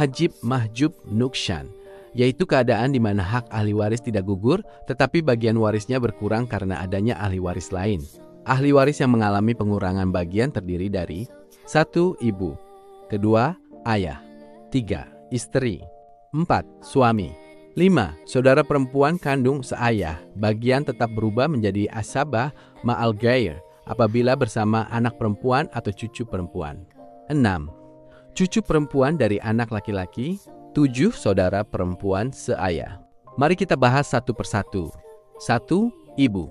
hajib mahjub nukshan, yaitu keadaan di mana hak ahli waris tidak gugur, tetapi bagian warisnya berkurang karena adanya ahli waris lain. Ahli waris yang mengalami pengurangan bagian terdiri dari 1. Ibu, 2. Ayah, 3. Istri, 4. Suami, 5. Saudara perempuan kandung seayah, bagian tetap berubah menjadi asabah ma'al ghair apabila bersama anak perempuan atau cucu perempuan. 6. Cucu perempuan dari anak laki-laki. 7. Saudara perempuan seayah. Mari kita bahas satu persatu. 1. Ibu.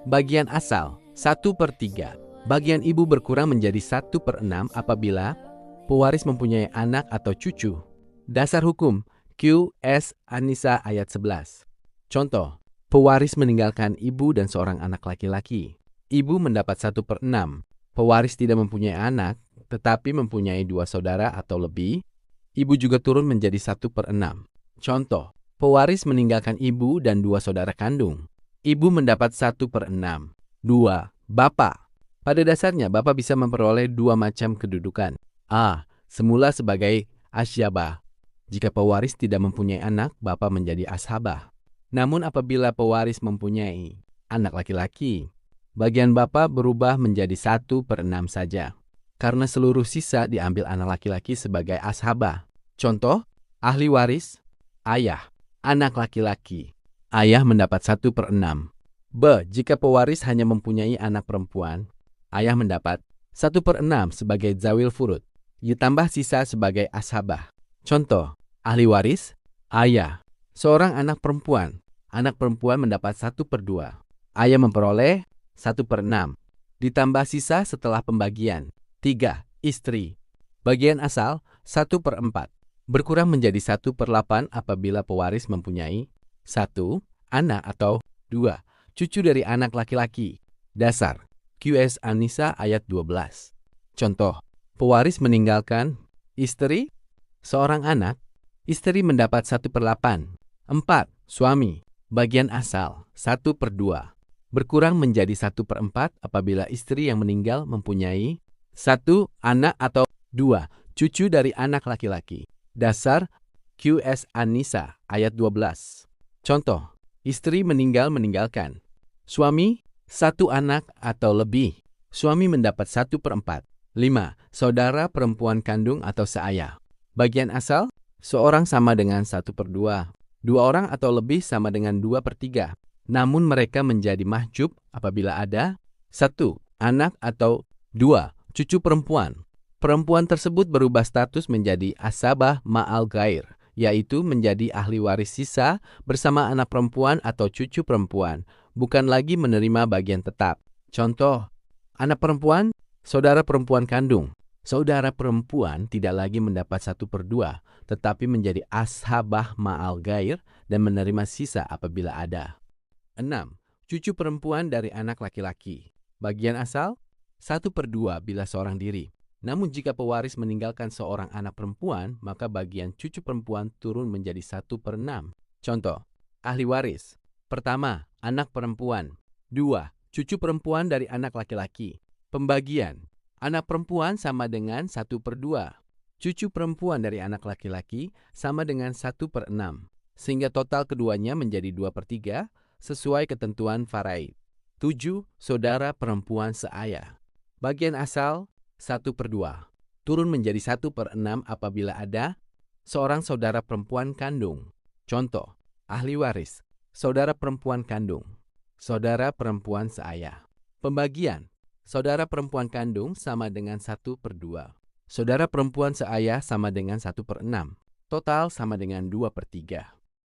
Bagian asal 1/3. Bagian ibu berkurang menjadi 1/6 apabila pewaris mempunyai anak atau cucu. Dasar hukum QS An-Nisa ayat 11. Contoh, pewaris meninggalkan ibu dan seorang anak laki-laki. Ibu mendapat 1/6. Pewaris tidak mempunyai anak, tetapi mempunyai 2 saudara atau lebih. Ibu juga turun menjadi 1/6. Contoh, pewaris meninggalkan ibu dan 2 saudara kandung. Ibu mendapat 1/6. 2. Bapak. Pada dasarnya, bapak bisa memperoleh 2 macam kedudukan. A. Semula sebagai asyabah. Jika pewaris tidak mempunyai anak, bapak menjadi ashabah. Namun apabila pewaris mempunyai anak laki-laki, bagian bapak berubah menjadi 1/6 saja. Karena seluruh sisa diambil anak laki-laki sebagai ashabah. Contoh, ahli waris, ayah, anak laki-laki. Ayah mendapat 1/6. B. Jika pewaris hanya mempunyai anak perempuan, ayah mendapat 1/6 sebagai zawil furud, ditambah sisa sebagai ashabah. Contoh, ahli waris, ayah, seorang anak perempuan. Anak perempuan mendapat 1/2. Ayah memperoleh 1/6, ditambah sisa setelah pembagian. 3. Istri. Bagian asal 1/4. Berkurang menjadi 1/8 apabila pewaris mempunyai 1. Anak atau 2. Cucu dari anak laki-laki. Dasar QS An-Nisa ayat 12. Contoh, pewaris meninggalkan istri, seorang anak. Istri mendapat 1/8. 4. Suami. Bagian asal 1/2. Berkurang menjadi 1/4 apabila istri yang meninggal mempunyai 1. Anak atau 2. Cucu dari anak laki-laki. Dasar QS An-Nisa ayat 12. Contoh, istri meninggalkan. Suami 1 anak atau lebih. Suami mendapat 1/4. 5. Saudara perempuan kandung atau seayah. Bagian asal, seorang sama dengan 1/2. 2 orang atau lebih sama dengan 2/3. Namun mereka menjadi mahjub apabila ada 1. Anak atau 2. Cucu perempuan. Perempuan tersebut berubah status menjadi asabah ma'al ghair, yaitu menjadi ahli waris sisa bersama anak perempuan atau cucu perempuan, bukan lagi menerima bagian tetap. Contoh, anak perempuan, saudara perempuan kandung. Saudara perempuan tidak lagi mendapat 1/2, tetapi menjadi ashabah ma'al ghair dan menerima sisa apabila ada. 6. Cucu perempuan dari anak laki-laki. Bagian asal 1/2 bila seorang diri. Namun jika pewaris meninggalkan seorang anak perempuan, maka bagian cucu perempuan turun menjadi 1/6. Contoh, ahli waris. Pertama, anak perempuan. 2. Cucu perempuan dari anak laki-laki. Pembagian. Anak perempuan sama dengan 1/2. Cucu perempuan dari anak laki-laki sama dengan 1/6. Sehingga total keduanya menjadi 2/3 sesuai ketentuan faraid. 7. Saudara perempuan seayah. Bagian asal 1/2. Turun menjadi 1/6 apabila ada seorang saudara perempuan kandung. Contoh, ahli waris, saudara perempuan kandung, saudara perempuan seayah. Pembagian. Saudara perempuan kandung sama dengan 1/2. Saudara perempuan seayah sama dengan 1/6. Total sama dengan 2/3.